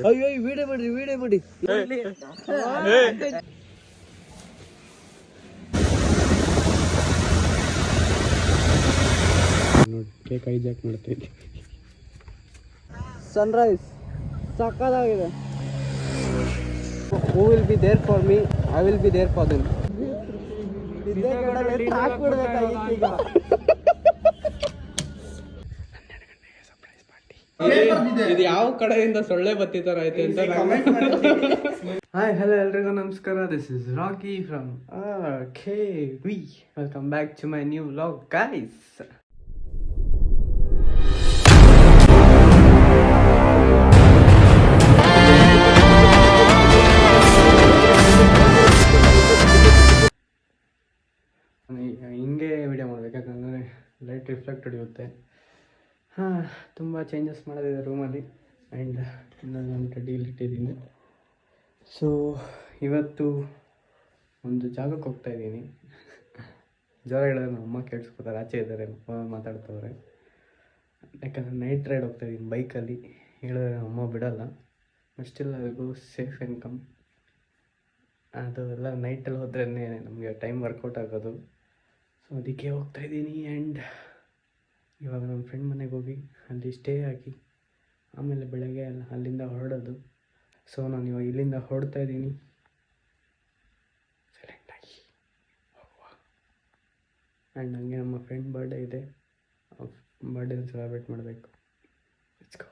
ಅಯ್ಯೋ ವಿಡಿಯೋ ಮಾಡಿ cake hijack ಮಾಡ್ತಾ ಇದ್ದೆ. ಸನ್ರೈಸ್ ಸಕ್ಕತ್ತಾಗಿದೆ. Who will be there for me, I will be there for them. ಇದು ಯಾವ ಕಡೆಯಿಂದ ಸೊಳ್ಳೆ ಬತ್ತಿ ತರ ಐತೆ ಅಂತ. ಹಾಯ್ ಹಲೋ ಎಲ್ರಿಗೂ ನಮಸ್ಕಾರ. This is Rocky from KV. Welcome back to my new vlog guys. ಹಿಂಗೆ ವಿಡಿಯೋ ಮಾಡ್ಬೇಕು, ಯಾಕಂದರೆ ಲೈಟ್ ರಿಫ್ಲೆಕ್ಟ್ ಹೊಡೆಯುತ್ತೆ. ತುಂಬ ಚೇಂಜಸ್ ಮಾಡೋದಿದೆ ರೂಮಲ್ಲಿ. ಆ್ಯಂಡ್ ಇನ್ನೊಂದು ಟೆಡಿಯಲ್ಲಿ ಇಟ್ಟಿದ್ದೀನಿ. ಸೊ ಇವತ್ತು ಒಂದು ಜಾಗಕ್ಕೆ ಹೋಗ್ತಾಯಿದ್ದೀನಿ. ಜ್ವರ ಹೇಳಿದ್ರೆ ನಮ್ಮ ಅಮ್ಮ ಕೇಳಿಸ್ಕೊತಾರೆ, ಆಚೆ ಇದ್ದಾರೆ ಮಾತಾಡ್ತವ್ರೆ. ಯಾಕಂದರೆ ನೈಟ್ ರೈಡ್ ಹೋಗ್ತಾಯಿದ್ದೀನಿ ಬೈಕಲ್ಲಿ. ಹೇಳಿದ್ರೆ ಅಮ್ಮ ಬಿಡೋಲ್ಲ. ಸ್ಟಿಲ್ ಅದು ಸೇಫ್ ಆ್ಯಂಡ್ ಕಮ್. ಅದು ಎಲ್ಲ ನೈಟಲ್ಲಿ ಹೋದ್ರೇ ನಮಗೆ ಟೈಮ್ ವರ್ಕೌಟ್ ಆಗೋದು. ಸೊ ಅದಕ್ಕೆ ಹೋಗ್ತಾಯಿದ್ದೀನಿ. ಆ್ಯಂಡ್ ಇವಾಗ ನಮ್ಮ ಫ್ರೆಂಡ್ ಮನೆಗೆ ಹೋಗಿ ಅಲ್ಲಿ ಸ್ಟೇ ಆಗಿ ಆಮೇಲೆ ಬೆಳಗ್ಗೆ ಅಲ್ಲಿಂದ ಹೊರಡೋದು. ಸೊ ನಾನು ಇವಾಗ ಇಲ್ಲಿಂದ ಹೊರಡ್ತಾ ಇದ್ದೀನಿ. ಸೈಲೆಂಟಾಗಿ ಹೋಗುವ. ಆ್ಯಂಡ್ ನನಗೆ ನಮ್ಮ ಫ್ರೆಂಡ್ ಬರ್ಡೇ ಇದೆ. ಬರ್ಡೇನ ಸೆಲೆಬ್ರೇಟ್ ಮಾಡಬೇಕು. Let's go.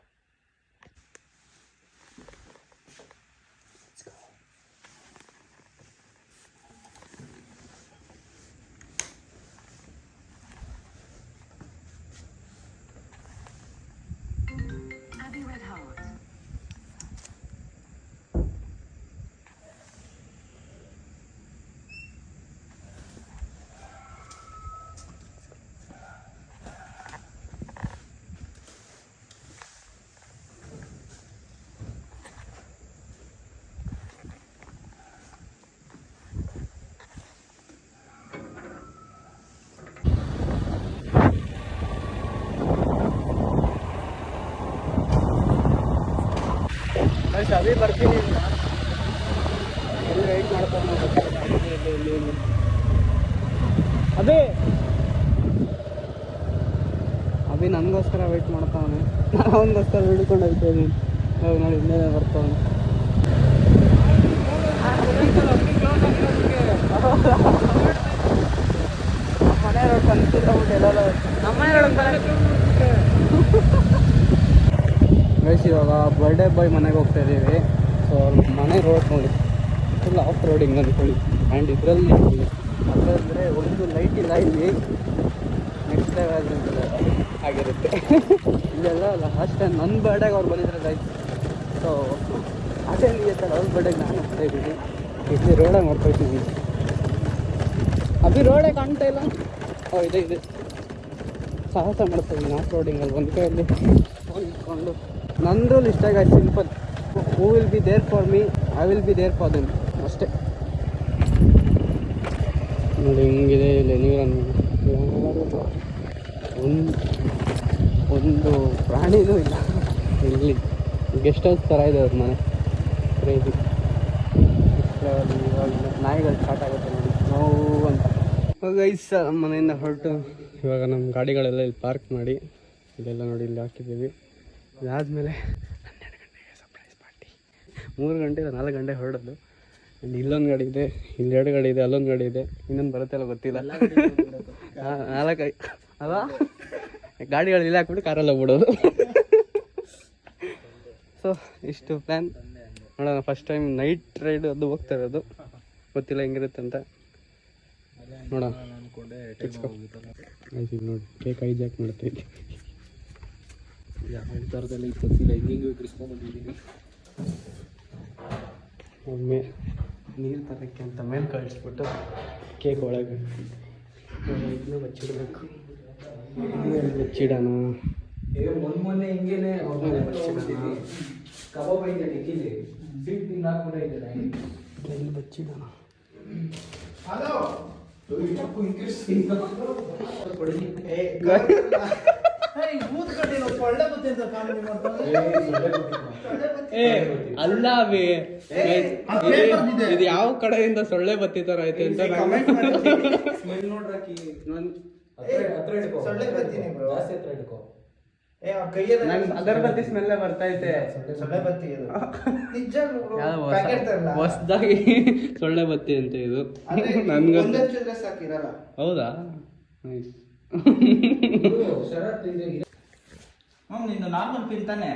ಅಭಿ ಬರ್ತೀನಿ. ಎಲ್ಲಿ ವೆಯ್ಟ್ ಮಾಡ್ಕೊಂಡು ಅಭಿ ನನಗೋಸ್ಕರ ವೆಯ್ಟ್ ಮಾಡ್ತಾವನೆ. ನಾನು ಅವನಿಗೋಸ್ಕರ ಹಿಡ್ಕೊಂಡು ಹೋಗ್ತಾಯಿದ್ದೀನಿ. ನೋಡಿ ಇನ್ನೇನೇ ಬರ್ತಾವನೆ. ಮನೆ ರೋಡ್ ಕನ್ಸಿಲ್ಲ ಎಲ್ಲಲ್ಲ. ನಮ್ಮ ಗೈಸ್ ಇವಾಗ ಬರ್ಡೇ ಬಾಯ್ ಮನೆಗೆ ಹೋಗ್ತಾ ಇದ್ದೀವಿ. ಸೊ ಮನೆ ರೋಡ್ ನೋಡಿ, ಫುಲ್ ಆಫ್ ರೋಡಿಂಗ್ ಅಂದ್ಕೊಳ್ಳಿ. ಆ್ಯಂಡ್ ಇದರಲ್ಲಿ ಅಂದರೆ ಒಂದು ಲೈಟ್ ಇಲ್ಲ ಇಲ್ಲಿ. ನೆಕ್ಸ್ಟ್ ಲೆವೆಲ್ ಆಗಿರುತ್ತೆ. ಇಲ್ಲೆಲ್ಲ ಲಾಸ್ಟ್ ಟೈಮ್ ನನ್ನ ಬರ್ಡೇಗೆ ಅವ್ರು ಬಂದಿದ್ರೆ ಗೈಸ್. ಸೊ ಅದೇ ಇರುತ್ತಲ್ಲ ಅವ್ರ ಬರ್ಡೇಗೆ ನಾನು ಹೋಗ್ತಾ ಇದ್ದೀನಿ. ಇಲ್ಲಿ ರೋಡಾಗಿ ಮಾಡ್ಕೊಳ್ತೀನಿ. ಅಭಿ ರೋಡೇ ಕಾಣ್ತಾ ಇಲ್ಲ. ಇದೆ ಸಾಹಸ ಮಾಡ್ತಾಯಿದ್ದೀನಿ ಆಫ್ ರೋಡಿಂಗಲ್ಲಿ. ಒಂದು ಕೈಯಲ್ಲಿ ಫೋನ್ ಇಟ್ಕೊಂಡು. ನಂದು ಇಷ್ಟಾಗ simple. Who will be there for me, I will be there for them ಅಷ್ಟೇ. ನೋಡಿ ಹಿಂಗಿದೆ ಇಲ್ಲಿ ನೀರನ್ನು. ಒಂದು ಪ್ರಾಣಿನೂ ಇಲ್ಲ ಇಲ್ಲಿ. ಗೆಸ್ಟ್ ಹೌಸ್ ಥರ ಇದೆ ಅವ್ರ ಮನೆ. ಕ್ರೇಜಿ. ಇವಾಗ ನಾಯಿಗಳು ಸ್ಟಾರ್ಟ್ ಆಗುತ್ತೆ ನೋಡಿ, ನೋವು ಅಂತ. ಗೈಸ್ ಮನೆಯಿಂದ ಹೊರಟು ಇವಾಗ ನಮ್ಮ ಗಾಡಿಗಳೆಲ್ಲ ಇಲ್ಲಿ ಪಾರ್ಕ್ ಮಾಡಿ ಇದೆಲ್ಲ ನೋಡಿ ಇಲ್ಲಿ ಹಾಕಿದ್ದೀವಿ. ಇದಾದಮೇಲೆ 12 ಗಂಟೆಗೆ ಸರ್ಪ್ರೈಸ್ ಪಾರ್ಟಿ. 3 ಗಂಟೆ 4 ಗಂಟೆ ಹೊರಡೋದು. ಇಲ್ಲಿ ಇಲ್ಲೊಂದು ಗಾಡಿ ಇದೆ, ಇಲ್ಲಿ 2 ಗಾಡಿ ಇದೆ, ಅಲ್ಲೊಂದು ಗಾಡಿ ಇದೆ, ಇನ್ನೊಂದು ಬರುತ್ತೆ ಅಲ್ಲ ಗೊತ್ತಿಲ್ಲ. 4 ಅಲ್ವಾ ಗಾಡಿಗಳು ಇಲ್ಲಿ ಹಾಕ್ಬಿಟ್ಟು ಕಾರಲ್ಲಿ ಹೋಗ್ಬಿಡೋದು. ಸೊ ಇಷ್ಟು ಪ್ಲ್ಯಾನ್ ನೋಡೋಣ. ಫಸ್ಟ್ ಟೈಮ್ ನೈಟ್ ರೈಡ್ ಅದು ಹೋಗ್ತಾ ಇರೋದು. ಗೊತ್ತಿಲ್ಲ ಹೆಂಗಿರುತ್ತೆ ಅಂತ ನೋಡೋಣ. ನೋಡಿ ಕೇಕ್ ಹೈಜಾಕ್ ಮಾಡ್ತಾ ಇದ್ದೆ. ಯಾವ ಥರದಲ್ಲಿ ಗೊತ್ತಿಲ್ಲ, ಹಿಂಗೆ ಇರಿಸ್ಕೊಂಡ್ಬಂದಿದ್ದೀನಿ. ಒಮ್ಮೆ ನೀರು ತರಕ್ಕೆ ಅಂತ ಮೇಲೆ ಕಳಿಸ್ಬಿಟ್ಟು ಕೇಕ್ ಒಳಗೆ ಇದನ್ನ ಬಚ್ಚಿಡಬೇಕು. ಬಚ್ಚಿಡೋಣ. ಮೊನ್ನೆ ಹಿಂಗೇನೆ ಕಬಾಬ್ ಐತೆ ಡಿಕ್ಕಿಲಿ ಸೀಟ್ ತಿಂದು ಹಾಕ್ಬಿಟ್ಟೈತೆ. ಎಲ್ಲಿ ಬಚ್ಚಿಡೋಣ. ಅಲ್ಲ ಅಭಿ, ಇದು ಯಾವ ಕಡೆಯಿಂದ ಸೊಳ್ಳೆ ಬತ್ತಿತರ ಐತೆ ಅಂತ ಅಗರಬತ್ತಿ ಸ್ಮೆಲ್ ಬರ್ತೈತೆ. ಹೊಸದಾಗಿ ಸೊಳ್ಳೆ ಬತ್ತಿ ಅಂತ ಇದು ನನ್ಗೆ. ಹೌದಾ? ನಾರ್ಮಲ್ ಪಿನ್ ತಾನೆ.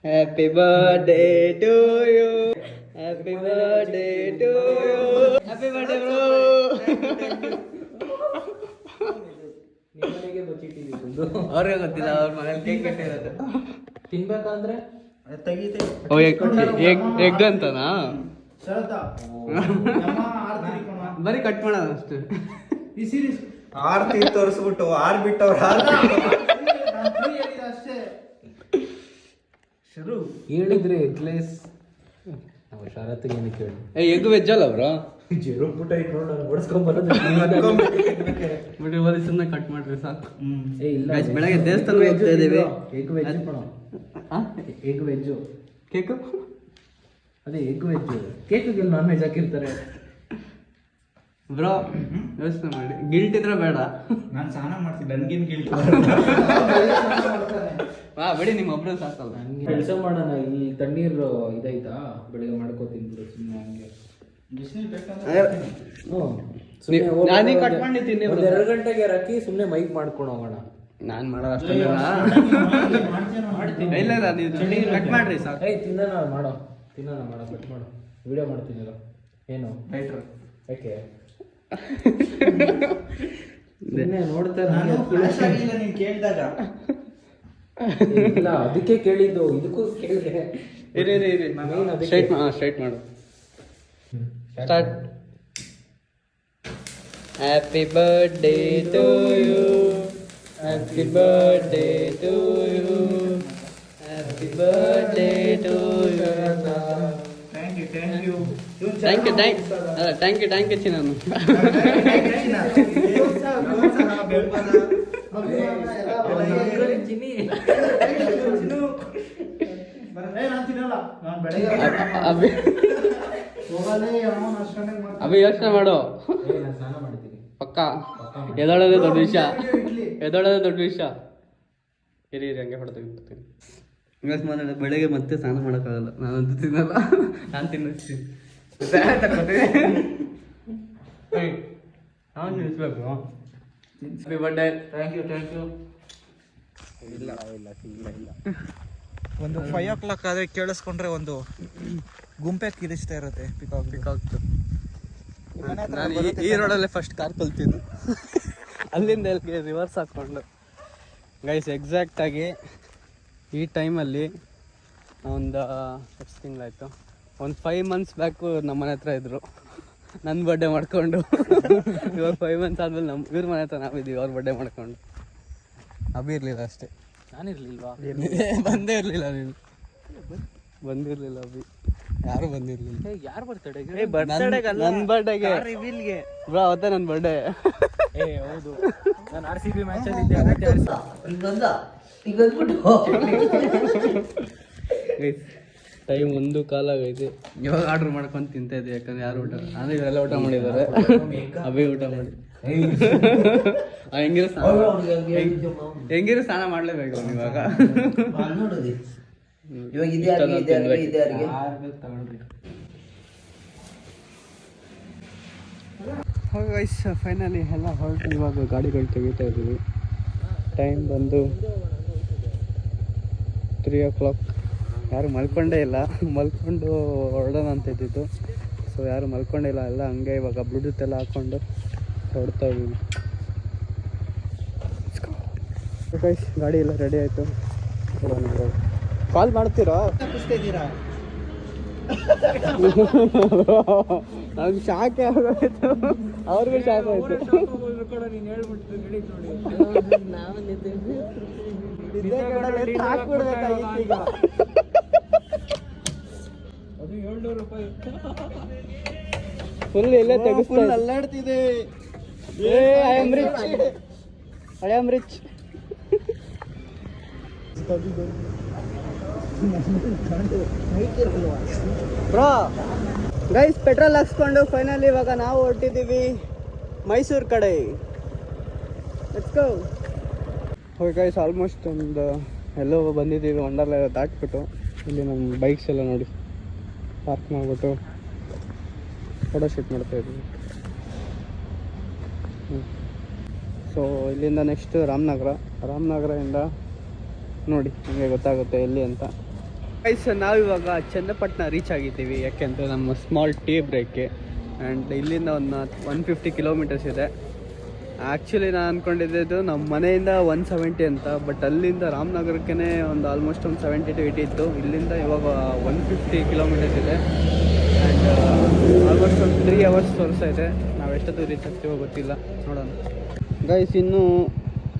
Happy birthday to you. Happy birthday to you. Happy birthday bro. ಅವ್ರಿಗೆ ಗೊತ್ತಿಲ್ಲ, ಅವ್ರ ಮನೇಲಿ ಕೇಕ್ ಕಟ್ಟಿರೋದು. ತಿನ್ಬೇಕಂದ್ರೆ ಎಗ್ ಅಂತನಾ? ಬರೀ ಕಟ್ ಮಾಡೋಣ ಅಷ್ಟೇ. ಆರ್ತಿ ತೋರಿಸ್ಬಿಟ್ಟು ಆರ್ ಬಿಟ್ಟವ್ರ ಶುರು ಹೇಳಿದ್ರೆ ಎಗ್ಲೆಸ್. ನಾವು ಶರತ್ತಿಗೆ ಏನು ಕೇಳಿ ಎಗ್ ವೆಜ್ ಅಲ್ಲ ಬ್ರೋ? ಜೀರೋ ಪುಟ ಇಟ್ಕೊಂಡು ನಾನು ಓಡಿಸ್ಕೊಂಡ್ಬರೋದು ಬಿಡಿ, ಓದಿ ಸುಮ್ಮನೆ ಕಟ್ ಮಾಡ್ರಿ ಸಾಕು. ಇಲ್ಲ ಬೆಳಗ್ಗೆ ದೇವಸ್ಥಾನ ಹೋಗ್ತಾ ಇದ್ದೀವಿ. Egg veg egg veg cake, ಅದೇ ಎಗ್ ವೆಜ್ಜು. ಕೇಕಿಗೆ ನಾನ್ ವೆಜ್ ಹಾಕಿರ್ತಾರೆ ಬ್ರೋ. ಯೋಚನೆ ಮಾಡಿ, ಗಿಲ್ಟ್ ಇದ್ರೆ ಬೇಡ. ನಾನು ಸ್ನಾನ ಮಾಡ್ತೀನಿ, ನನ್ಗೇನು ಗಿಲ್ಟ್. ಹಾ ಬಿಡಿ, ನಿಮ್ಮ ಒಬ್ರು ಸಾಕಲ್ಲ. ಕೆಲಸ ಮಾಡೋಣ. ಈ ತಣ್ಣೀರು ಇದೈತಾ, ಬೆಳಿಗ್ಗೆ ಮಾಡ್ಕೋತೀನಿ ಬಿಡು ಸುಮ್ಮನೆ ಹಂಗೆ. ನಾನೇ ಕಟ್ ಮಾಡಿದ್ದೀನಿ. 2 ಗಂಟೆಗೆ ರಕ್ಕಿ ಸುಮ್ಮನೆ ಮೈಕ್ ಮಾಡ್ಕೊಂಡು ಹೋಗೋಣ. ನಾನು ಮಾಡೋದು ಅಷ್ಟೊಂದಿಲ್ಲ. ಇಲ್ಲ ಇಲ್ಲ, ನೀವು ಕಟ್ ಮಾಡ್ರಿ ಸಾಕು. ತಿನ್ನೋಣ ಮಾಡೋ ಕಟ್ ಮಾಡು. ವಿಡಿಯೋ ಮಾಡ್ತೀನಿಲ್ಲ ಏನು ರೈಟ್ರ್ ಯಾಕೆ ನೋಡ್ತಾರೆ. ನೀನು ಕೇಳಿದಾಗ ಇಲ್ಲ, ಅದಕ್ಕೆ ಕೇಳಿದ್ದು, ಇದಕ್ಕೂ ಕೇಳಿದೆ. ಇರಿ ಸ್ಟ್ರೈಟ್ ಮಾಡು. Start. Happy birthday to you. Happy birthday to you. Happy birthday to you. Thank you Chinnu. Abhi ಯೋಚನೆ ಮಾಡು, ಪಕ್ಕ ಎದೊಳೋದೇ ದೊಡ್ಡ ವಿಷಯ. ಇರಿ ಹಂಗೆ ಹೊಡೆದು ಮಾತಾಡ. ಬೆಳಗ್ಗೆ ಮತ್ತೆ ಸ್ನಾನ ಮಾಡೋಕ್ಕಾಗಲ್ಲ, ನಾನಂತೂ ತಿನ್ನಲ್ಲ. ನಾನು ತಿನ್ನಿಸ್ತೀನಿ. ನಾನು ನಿಲ್ಲಿಸ್ಬೇಕು. Happy birthday. Thank you. ಇಲ್ಲ ಒಂದು 5 o'clock ಆದರೆ ಕೇಳಿಸ್ಕೊಂಡ್ರೆ ಒಂದು ಗುಂಪೆ ಕಿರಿಸ್ತಾ ಇರುತ್ತೆ. ಪಿಕಾಕ್. ನಾನು ಈ ರೋಡಲ್ಲೇ ಫಸ್ಟ್ ಕಾರ್ ಕಲ್ತಿದ್ದು. ಅಲ್ಲಿಂದ ಎಲ್ಲಿಗೆ ರಿವರ್ಸ್ ಹಾಕ್ಕೊಂಡು ಗೈಸ್ ಎಕ್ಸಾಕ್ಟಾಗಿ ಈ ಟೈಮಲ್ಲಿ ಒಂದು ಎಷ್ಟು ತಿಂಗಳಾಯಿತು, ಒಂದು 5 months ಬ್ಯಾಕು ನಮ್ಮ ಮನೆ ಹತ್ರ ಇದ್ದರು. ನನ್ನ ಬರ್ಡೇ ಮಾಡ್ಕೊಂಡು ಇವಾಗ 5 months ಆದಮೇಲೆ ಇವ್ರ ಮನೆ ಹತ್ರ ನಾವಿದ್ದೀವಿ, ಅವ್ರ ಬರ್ಡೇ ಮಾಡ್ಕೊಂಡು. ಅಭಿ ಇರಲಿಲ್ಲ ಅಷ್ಟೇ. ನಾನಿರ್ಲಿಲ್ವಾ? ಬಂದೇ ಇರಲಿಲ್ಲ. ನೀನು ಬಂದಿರಲಿಲ್ಲ ಅಭಿ, ಯಾರು ಬಂದಿರಲಿಲ್ಲ. ಯಾರು ಬರ್ತಡೆಗೆ? ನನ್ನ ಬರ್ಡೇಗೆ ಬ್ರೋ, ಅವತ್ತೇ ನನ್ನ ಬರ್ಡೇ. ಹೌದು, ನಾನು RCB ಮ್ಯಾಚಲ್ಲಿ ಇದ್ದೆ. ಟೈಮ್ 1 ಆಗೈತೆ. ಇವಾಗ ಆರ್ಡ್ರ್ ಮಾಡ್ಕೊಂಡು ತಿಂತಾ ಇದ್ದೆ, ಯಾಕಂದ್ರೆ ಯಾರು ಊಟ ಅಂದರೆ ಇವರೆಲ್ಲ ಊಟ ಮಾಡಿದ್ದಾರೆ. ಅಭಿ ಊಟ ಮಾಡಿ ಹೆಂಗಿರೋ ಸ್ನಾನ ಮಾಡ್ಲೇಬೇಕು ಇವಾಗ. ಗೈಸ್ ಫೈನಲಿ ಎಲ್ಲ ಹೊರಟು ಇವಾಗ ಗಾಡಿಗಳು ತೆಗಿತಾ ಇದ್ದೀವಿ. ಟೈಮ್ ಬಂದು 3 o'clock. ಯಾರು ಮಲ್ಕೊಂಡೇ ಇಲ್ಲ, ಮಲ್ಕೊಂಡು ಹೊರಡೋಣ ಅಂತ ಇದ್ದಿದ್ದು. ಸೊ ಯಾರು ಮಲ್ಕೊಂಡೇ ಇಲ್ಲ, ಎಲ್ಲ ಹಂಗೆ ಇವಾಗ ಬ್ಲೂಟೂತ್ ಎಲ್ಲ ಹಾಕ್ಕೊಂಡು ಹೊರಡ್ತಾ ಇದ್ದೀವಿ. ಗೈಸ್ ಗಾಡಿ ಎಲ್ಲ ರೆಡಿ ಆಯಿತು. ಕಾಲ್ ಮಾಡ್ತೀರಾ? ನಮ್ಗೆ ಶಾಕೆ ಆಗೋಯ್ತು, ಅವ್ರಿಗೂ ಶಾಕ್ ಆಯಿತು. ಅದು 700 ರೂಪಾಯಿ. ಫುಲ್ ಎಲ್ಲೇ ತೆಗಿಸ್ತಾ ಅಲ್ಲಾಡ್ತಿದೆ. I am rich. Bro guys, petrol ಹಾಕ್ಸ್ಕೊಂಡು ಫೈನಲಿ ಇವಾಗ ನಾವು ಹೊರಟಿದ್ದೀವಿ ಮೈಸೂರು ಕಡೆ. Let's go. ಹೋಗಿ ಗೈಸ್, ಆಲ್ಮೋಸ್ಟ್ ಒಂದು ಎಲ್ಲೋ ಬಂದಿದ್ದೀವಿ, ವಂಡರ್ಲಾ ದಾಟ್ಬಿಟ್ಟು. ಇಲ್ಲಿ ನಮ್ಮ ಬೈಕ್ಸ್ ಎಲ್ಲ ನೋಡಿ ಪಾರ್ಕ್ ಮಾಡಿಬಿಟ್ಟು ಫೋಟೋ ಶೂಟ್ ಮಾಡ್ತಾ ಇದ್ದೀವಿ. ಸೊ ಇಲ್ಲಿಂದ ನೆಕ್ಸ್ಟ್ ರಾಮನಗರದಿಂದ ನೋಡಿ ನಿಮಗೆ ಗೊತ್ತಾಗುತ್ತೆ ಎಲ್ಲಿ ಅಂತ. ಗೈಸ್, ನಾವಿವಾಗ ಚನ್ನಪಟ್ಟಣ ರೀಚ್ ಆಗಿದ್ದೀವಿ. ಯಾಕೆಂದರೆ ನಮ್ಮ ಸ್ಮಾಲ್ ಟೀ ಬ್ರೇಕ್ಗೆ. ಆ್ಯಂಡ್ ಇಲ್ಲಿಂದ ಒಂದು 150 ಕಿಲೋಮೀಟರ್ಸ್ ಇದೆ. ಆ್ಯಕ್ಚುಲಿ ನಾನು ಅಂದ್ಕೊಂಡಿದ್ದು ನಮ್ಮ ಮನೆಯಿಂದ 170 ಅಂತ, ಬಟ್ ಅಲ್ಲಿಂದ ರಾಮನಗರಕ್ಕೆ ಒಂದು ಆಲ್ಮೋಸ್ಟ್ ಒಂದು 70 to 80 ಇತ್ತು. ಇಲ್ಲಿಂದ ಇವಾಗ 150 ಕಿಲೋಮೀಟರ್ಸ್ ಇದೆ. ಆ್ಯಂಡ್ ಆಲ್ಮೋಸ್ಟ್ ಒಂದು 3 hours ತೋರಿಸ್ತಾ ಇದೆ. ನಾವು ಎಷ್ಟೊತ್ತು ರೀಚ್ ಆಗ್ತೀವೋ ಗೊತ್ತಿಲ್ಲ, ನೋಡೋಣ. ಗೈಸ್, ಇನ್ನೂ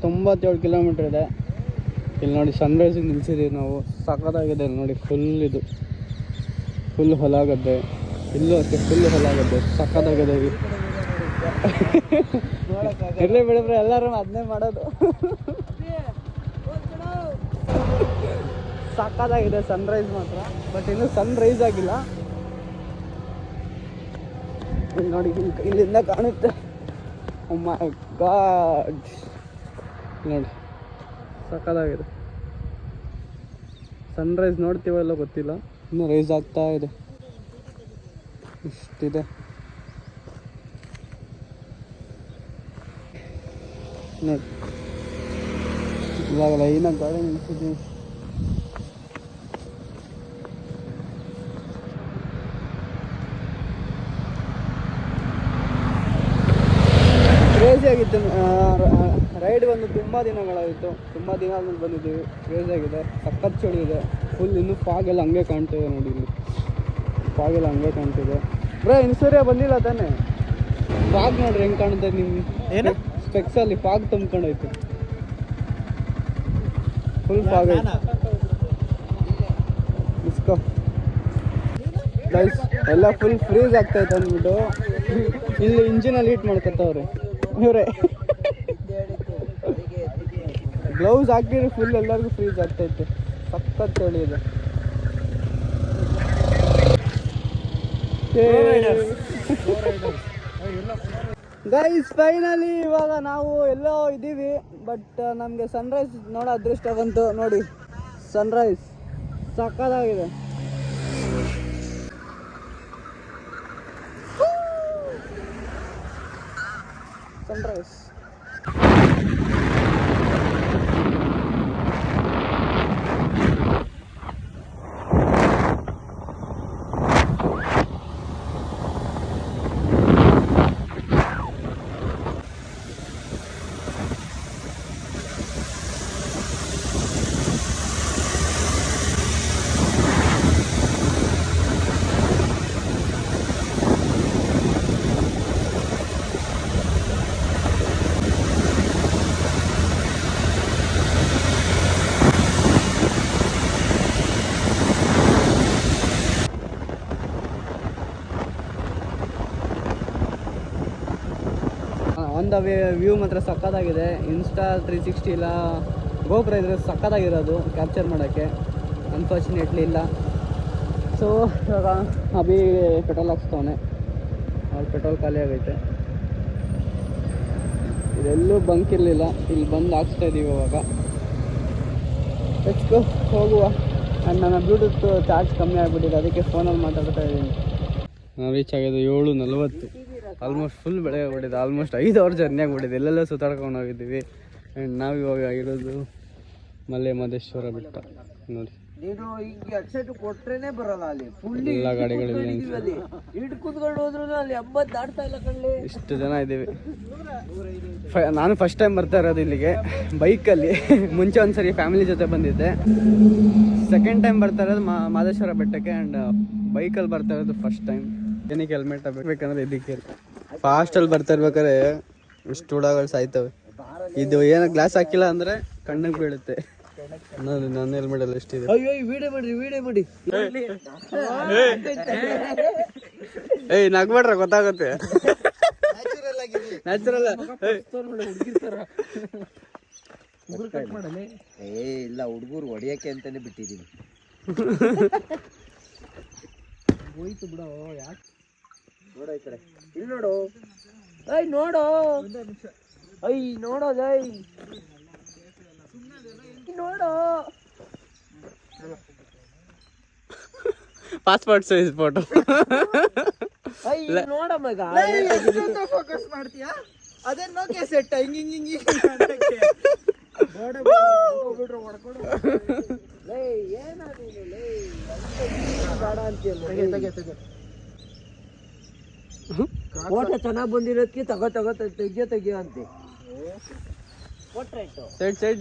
97 ಕಿಲೋಮೀಟ್ರ್ ಇದೆ. ಇಲ್ಲಿ ನೋಡಿ ಸನ್ರೈಸಿಗೆ ನಿಲ್ಸಿದ್ದೀವಿ ನಾವು. ಸಖತ್ತಾಗಿದೆ ನೋಡಿ. ಫುಲ್ ಹೊಲ ಗದ್ದೆ. ಇಲ್ಲೂ ಅಷ್ಟೇ ಫುಲ್ ಹೊಲ ಗದ್ದೆ. ಸಖತ್ತಾಗಿದೆ. ಇರಲಿ ಬಿಡಿಬ್ರೆ, ಎಲ್ಲರೂ ಅದನ್ನೇ ಮಾಡೋದು. ಸಖತ್ತಾಗಿದೆ ಸನ್ರೈಸ್ ಮಾತ್ರ. ಬಟ್ ಇನ್ನೂ ಸನ್ರೈಸ್ ಆಗಿಲ್ಲ. ನೋಡಿ ಇಲ್ಲಿಂದ ಕಾಣುತ್ತೆ. ಓ ಮೈ ಗಾಡ್, ನೋಡಿ ಸಖತ್ತಾಗಿದೆ. ಸನ್ರೈಸ್ ನೋಡ್ತೀವಲ್ಲ ಗೊತ್ತಿಲ್ಲ, ಇನ್ನೂ ರೈಸ್ ಆಗ್ತಾ ಇದೆ. ಇಷ್ಟಿದೆ ನೋಡಿ. ಇವಾಗ ಲೈನಾಗಿ ಗಾಡಿ ನಿಲ್ಸಿದ್ದೀವಿ. ಕ್ರೇಜಿ ಆಗಿತ್ತು ರೈಡ್. ಬಂದು ತುಂಬ ದಿನಗಳಾಯಿತು. ತುಂಬ ದಿನ ಆದ್ಮೇಲೆ ಬಂದಿದ್ದೀವಿ. ಕ್ರೇಜಿ ಆಗಿದೆ. ಸಖತ್ ಚಳಿ ಇದೆ. ಫುಲ್ ಇನ್ನೂ ಫಾಗೆಲ್ಲ ಹಂಗೆ ಕಾಣ್ತಿದೆ ನೋಡಿ. ಇಲ್ಲಿ ಫಾಗೆಲ್ಲ ಹಂಗೆ ಕಾಣ್ತಿದೆ. ಬ್ರೋ, ಇನ್ನು ಸೂರ್ಯ ಬಂದಿಲ್ಲ ತಾನೆ? ಫಾಗ್ ನೋಡ್ರಿ ಹೆಂಗೆ ಕಾಣುತ್ತೆ. ನಿಮ್ಮ ಏನು ಸ್ಪೆಕ್ಸಲ್ಲಿ ಫಾಗ್ ತುಂಬ್ಕೊಂಡೈತೆ. ಫುಲ್ ಫಾಗ್ ಐತೆ. ಇಸ್ಕೋ ಗೈಸ್, ಎಲ್ಲ ಫುಲ್ ಫ್ರೀಸ್ ಆಗ್ತಾಯಿತ್ತು ಅಂದ್ಬಿಟ್ಟು ಇಲ್ಲಿ ಇಂಜಿನಲ್ಲಿ ಹೀಟ್ ಮಾಡ್ಕೊತವ್ರೆ ಇವರೇ. ಗ್ಲೌಸ್ ಹಾಕಿದ್ರೆ ಫುಲ್ ಎಲ್ಲರಿಗೂ ಫ್ರೀಸ್ ಆಗ್ತೈತೆ. ಸಖತ್ ಚಳಿ ಇದೆ. ಗೈಸ್, ಫೈನಲಿ ಇವಾಗ ನಾವು ಎಲ್ಲೋ ಇದ್ದೀವಿ. ಬಟ್ ನಮಗೆ ಸನ್ರೈಸ್ ನೋಡೋ ಅದೃಷ್ಟ ಬಂತು. ನೋಡಿ ಸನ್ರೈಸ್ ಸಖತ್ತಾಗಿದೆ. ಸನ್ರೈಸ್ ಒಂದು ವ್ಯೂ ಮಾತ್ರ ಸಖತ್ತಾಗಿದೆ. ಇನ್ಸ್ಟಾ 360 ಇಲ್ಲ ಗೋಪುರ ಇದ್ರೆ ಸಖತ್ತಾಗಿರೋದು ಕ್ಯಾಪ್ಚರ್ ಮಾಡೋಕ್ಕೆ. ಅನ್ಫಾರ್ಚುನೇಟ್ಲಿ ಇಲ್ಲ. ಸೊ ಇವಾಗ ಅಭಿ ಪೆಟ್ರೋಲ್ ಹಾಕ್ಸ್ತವನೆ. ಅವ್ರು ಪೆಟ್ರೋಲ್ ಖಾಲಿ ಆಗೈತೆ. ಇದೆಲ್ಲೂ ಬಂಕ್ ಇರಲಿಲ್ಲ. ಇಲ್ಲಿ ಬಂದು ಹಾಕ್ಸ್ತಾ ಇದ್ದೀವಿ ಇವಾಗ. ಹೆಚ್ಚು ಹೋಗುವ. ನನ್ನ ಬ್ಲೂಟೂತ್ ಚಾರ್ಜ್ ಕಮ್ಮಿ ಆಗಿಬಿಟ್ಟಿದೆ, ಅದಕ್ಕೆ ಫೋನಲ್ಲಿ ಮಾತಾಡ್ತಾ ಇದ್ದೀನಿ. ನಾವು ರೀಚ್ ಆಗೋದು 7:40. ಆಲ್ಮೋಸ್ಟ್ ಫುಲ್ ಬೆಳಗ್ಗೆ ಆಗ್ಬಿಟ್ಟಿದೆ. ಆಲ್ಮೋಸ್ಟ್ 5 hour ಜರ್ನಿ ಆಗ್ಬಿಟ್ಟಿದೆ. ಎಲ್ಲೆಲ್ಲ ಸುತ್ತಾಡ್ಕೊಂಡು ಹೋಗಿದ್ದೀವಿ. ಆ್ಯಂಡ್ ನಾವಿವಾಗ ಇರೋದು ಮಲ್ಲೇಮಹದೇಶ್ವರ ಬೆಟ್ಟ ನೋಡಿ. ನೀನು ಹಿಂಗೆ ಎಕ್ಸೈಟ್ ಕೊಟ್ರೇನೆ ಬರಲ್ಲ. ಅಲ್ಲಿ ಫುಲ್ ಎಲ್ಲ ಗಾಡಿಗಳಿಲ್ಲ. ಇಟ್ಟು ಕುತ್ಕೊಂಡು ಹೋದ್ರು ಅಲ್ಲಿ 80 ದಾಟ್ತಾ ಇಲ್ಲ ಕಣ್ಲಿ. ಇಷ್ಟು ಜನ ಇದ್ದೀವಿ. ನಾನು ಫಸ್ಟ್ ಟೈಮ್ ಬರ್ತಾ ಇರೋದು ಇಲ್ಲಿಗೆ ಬೈಕಲ್ಲಿ. ಮುಂಚೆ ಒಂದ್ಸರಿ ಫ್ಯಾಮಿಲಿ ಜೊತೆ ಬಂದಿದ್ದೆ. ಸೆಕೆಂಡ್ ಟೈಮ್ ಬರ್ತಾ ಇರೋದು ಮಹದೇಶ್ವರ ಬೆಟ್ಟಕ್ಕೆ. ಆ್ಯಂಡ್ ಬೈಕಲ್ಲಿ ಬರ್ತಾ ಇರೋದು ಫಸ್ಟ್ ಟೈಮ್. ಏನಕ್ಕೆ ಹೆಲ್ಮೆಟ್ ಹಾಕ್ಬೇಕಂದ್ರೆ ಇದಕ್ಕೆ ಫಾಸ್ಟಲ್ಲಿ ಬರ್ತಾ ಇರ್ಬೇಕಾದ್ರೆ ಇಷ್ಟು ಹುಡಗಳು ಸಾಯ್ತವೆ. ಇದು ಏನೋ ಗ್ಲಾಸ್ ಹಾಕಿಲ್ಲ ಅಂದರೆ ಕಣ್ಣಿಗೆ ಬೀಳುತ್ತೆ. ನನ್ನ ಹೆಲ್ಮೆಟ್ ಎಲ್ಲ ಎಷ್ಟಿದೆ. ಅಯ್ಯೋ ವಿಡಿಯೋ ಮಾಡಿ ಏಯ್ ನಗ್ಬೇಡ್ರ ಗೊತ್ತಾಗುತ್ತೆ. ನ್ಯಾಚುರಲ್ ಇಲ್ಲ ಹುಡುಗರು ಹೊಡಿಯಕ್ಕೆ ಅಂತಾನೆ ಬಿಟ್ಟಿದೀನಿ. ಹೋಯ್ತು ಬಿಡೋ ಯಾಕೆ ನೋಡೋ ಈ ಕಡೆ ಇಲ್ಲಿ ನೋಡು. ಐ ನೋಡೋ ಐ ನೋಡೋದೈ ನೋಡೋ ಪಾಸ್ಪೋರ್ಟ್ ಸೈಜ್ ಫೋಟೋ. ಐ ನೋಡ ಮಗ ಫೋಕಸ್ ಮಾಡ್ತೀಯಾ ಅದೇ ನೋಕೆ ಸೆಟ್ ಹಿಂಗ್ ಫೋಟೋ ಚೆನ್ನಾಗಿ ಬಂದಿರೋದಕ್ಕೆ ತೆಗಿಯೋ ಅಂತೆ. ಸೈಡ್